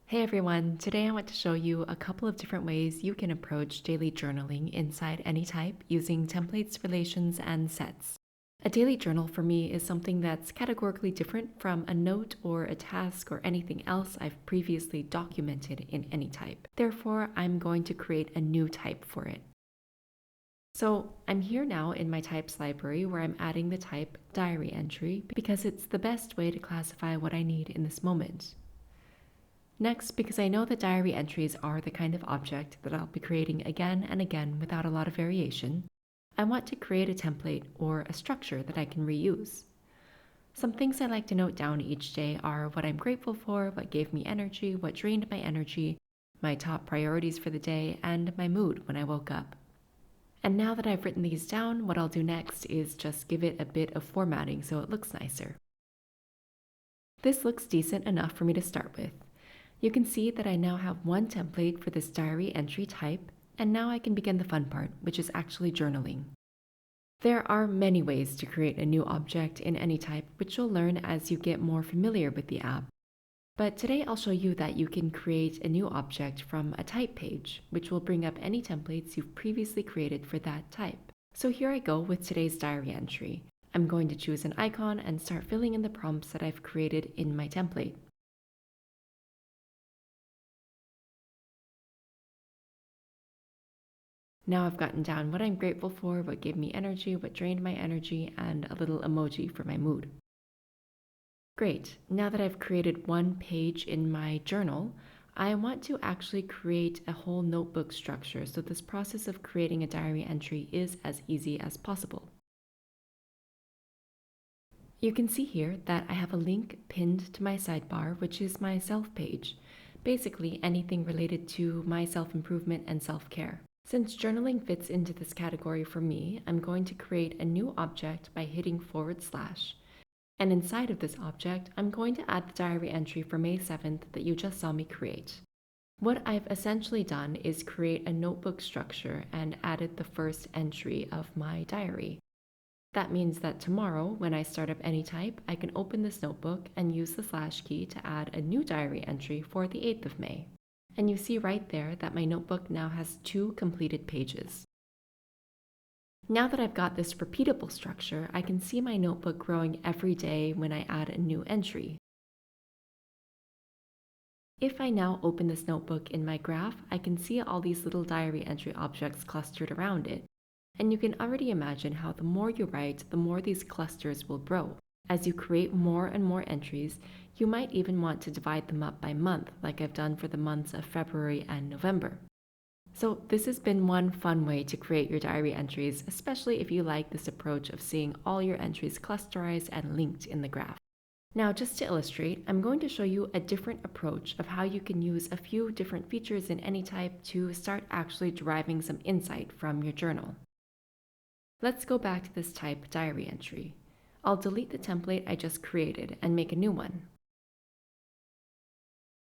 Hey everyone, today I want to show you a couple of different ways you can approach daily journaling inside AnyType using templates, relations, and sets. A daily journal for me is something that's categorically different from a note or a task or anything else I've previously documented in AnyType. Therefore, I'm going to create a new type for it. So I'm here now in my types library where I'm adding the type diary entry because it's the best way to classify what I need in this moment. Next, because I know that diary entries are the kind of object that I'll be creating again and again without a lot of variation, I want to create a template or a structure that I can reuse. Some things I like to note down each day are what I'm grateful for, what gave me energy, what drained my energy, my top priorities for the day, and my mood when I woke up. And now that I've written these down, what I'll do next is just give it a bit of formatting so it looks nicer. This looks decent enough for me to start with. You can see that I now have one template for this diary entry type, and now I can begin the fun part, which is actually journaling. There are many ways to create a new object in AnyType, which you'll learn as you get more familiar with the app. But today I'll show you that you can create a new object from a type page, which will bring up any templates you've previously created for that type. So here I go with today's diary entry. I'm going to choose an icon and start filling in the prompts that I've created in my template. Now I've gotten down what I'm grateful for, what gave me energy, what drained my energy, and a little emoji for my mood. Great, now that I've created one page in my journal, I want to actually create a whole notebook structure so this process of creating a diary entry is as easy as possible. You can see here that I have a link pinned to my sidebar, which is my self page, basically anything related to my self-improvement and self-care. Since journaling fits into this category for me, I'm going to create a new object by hitting /. And inside of this object, I'm going to add the diary entry for May 7th that you just saw me create. What I've essentially done is create a notebook structure and added the first entry of my diary. That means that tomorrow, when I start up AnyType, I can open this notebook and use the / key to add a new diary entry for the 8th of May. And you see right there that my notebook now has 2 completed pages. Now that I've got this repeatable structure, I can see my notebook growing every day when I add a new entry. If I now open this notebook in my graph, I can see all these little diary entry objects clustered around it. And you can already imagine how the more you write, the more these clusters will grow. As you create more and more entries, you might even want to divide them up by month, like I've done for the months of February and November. So this has been one fun way to create your diary entries, especially if you like this approach of seeing all your entries clusterized and linked in the graph. Now, just to illustrate, I'm going to show you a different approach of how you can use a few different features in AnyType to start actually deriving some insight from your journal. Let's go back to this type diary entry. I'll delete the template I just created and make a new one.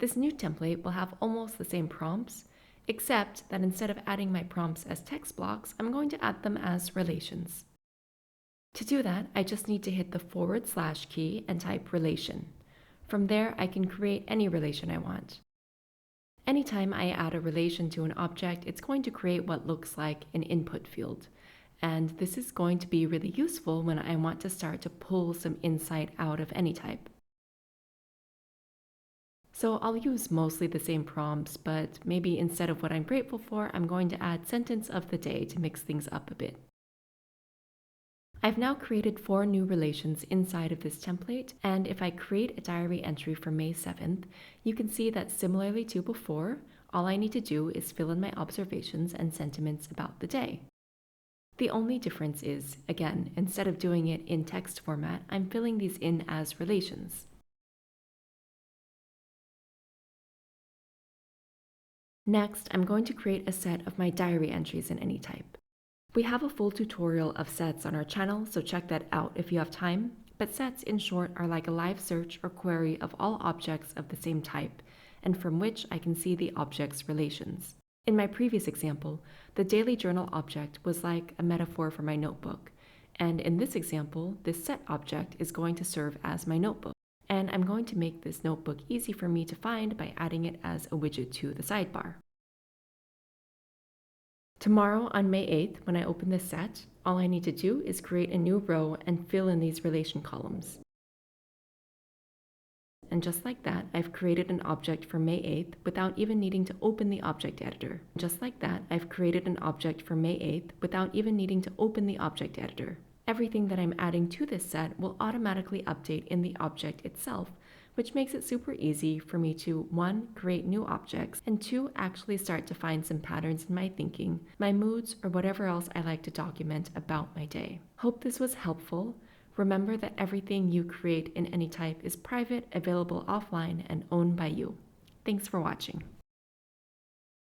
This new template will have almost the same prompts, except that instead of adding my prompts as text blocks, I'm going to add them as relations. To do that, I just need to hit the / key and type relation. From there, I can create any relation I want. Anytime I add a relation to an object, it's going to create what looks like an input field. And this is going to be really useful when I want to start to pull some insight out of AnyType. So I'll use mostly the same prompts, but maybe instead of what I'm grateful for, I'm going to add sentence of the day to mix things up a bit. I've now created 4 new relations inside of this template, and if I create a diary entry for May 7th, you can see that similarly to before, all I need to do is fill in my observations and sentiments about the day. The only difference is, again, instead of doing it in text format, I'm filling these in as relations. Next, I'm going to create a set of my diary entries in AnyType. We have a full tutorial of sets on our channel, so check that out if you have time, but sets in short are like a live search or query of all objects of the same type, and from which I can see the object's relations. In my previous example, the daily journal object was like a metaphor for my notebook, and in this example, this set object is going to serve as my notebook. And I'm going to make this notebook easy for me to find by adding it as a widget to the sidebar. Tomorrow on May 8th, when I open this set, all I need to do is create a new row and fill in these relation columns. And just like that, I've created an object for May 8th without even needing to open the object editor. Just like that, I've created an object for May 8th without even needing to open the object editor. Everything that I'm adding to this set will automatically update in the object itself, which makes it super easy for me to 1. Create new objects, and 2. Actually start to find some patterns in my thinking, my moods, or whatever else I like to document about my day. Hope this was helpful. Remember that everything you create in any type is private, available offline, and owned by you. Thanks for watching.